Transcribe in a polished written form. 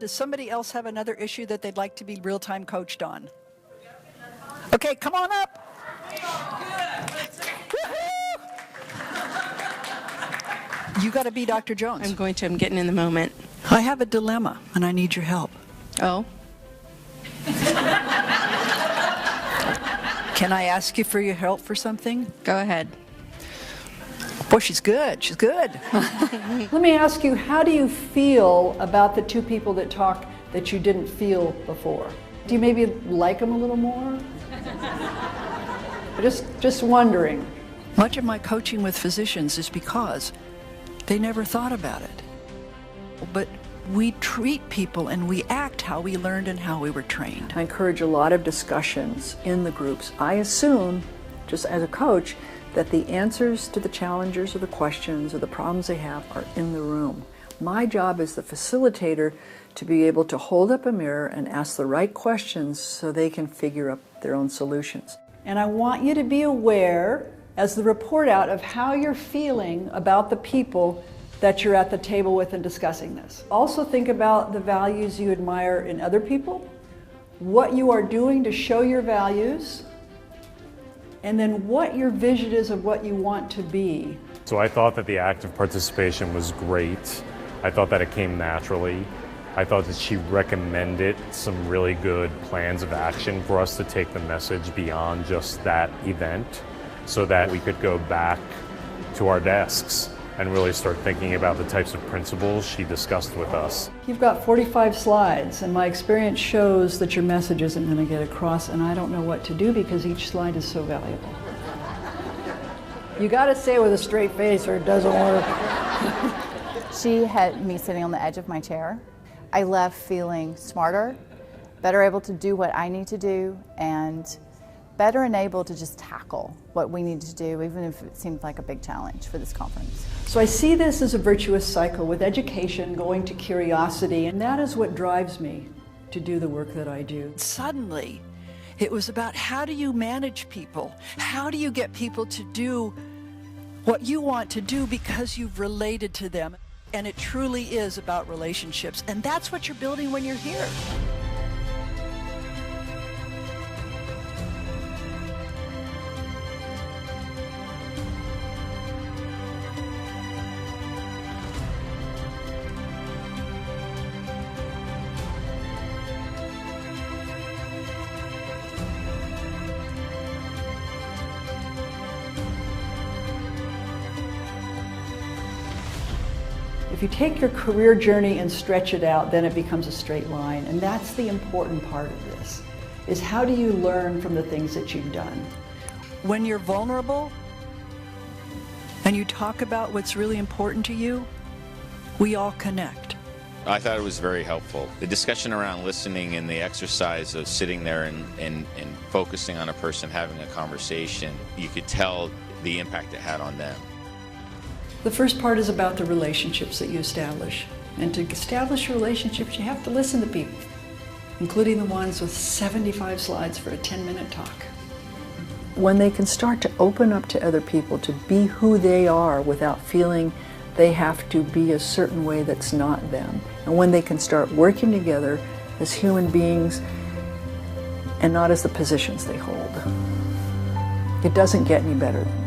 Does somebody else have another issue that they'd like to be real-time coached on? Okay, come on up. You got to be Dr. Jones. I'm going to. I'm getting in the moment. I have a dilemma, and I need your help. Oh? Can I ask you for your help for something? Go ahead. Boy, she's good. She's good. Let me ask you, how do you feel about the two people that talk that you didn't feel before? Do you maybe like them a little more? Just wondering. Much of my coaching with physicians is because they never thought about it. But we treat people and we act how we learned and how we were trained. I encourage a lot of discussions in the groups. I assume, just as a coach, that the answers to the challenges or the questions or the problems they have are in the room. My job as the facilitator to be able to hold up a mirror and ask the right questions so they can figure out their own solutions. And I want you to be aware, as the report out, of how you're feeling about the people that you're at the table with and discussing this. Also think about the values you admire in other people, what you are doing to show your values, and then what your vision is of what you want to be. So I thought that the active participation was great. I thought that it came naturally. I thought that she recommended some really good plans of action for us to take the message beyond just that event so that we could go back to our desks and really start thinking about the types of principles she discussed with us. You've got 45 slides, and my experience shows that your message isn't going to get across, and I don't know what to do because each slide is so valuable. You got to say it with a straight face or it doesn't work. She had me sitting on the edge of my chair. I left feeling smarter, better able to do what I need to do, and better enabled to just tackle what we need to do, even if it seemed like a big challenge for this conference. So I see this as a virtuous cycle with education going to curiosity, and that is what drives me to do the work that I do. Suddenly, it was about how do you manage people? How do you get people to do what you want to do because you've related to them? And it truly is about relationships, and that's what you're building when you're here. If you take your career journey and stretch it out, then it becomes a straight line. And that's the important part of this, is how do you learn from the things that you've done? When you're vulnerable and you talk about what's really important to you, we all connect. I thought it was very helpful. The discussion around listening and the exercise of sitting there and focusing on a person, having a conversation, you could tell the impact it had on them. The first part is about the relationships that you establish. And to establish relationships, you have to listen to people, including the ones with 75 slides for a 10-minute talk. When they can start to open up to other people, to be who they are without feeling they have to be a certain way that's not them. And when they can start working together as human beings and not as the positions they hold. It doesn't get any better than that.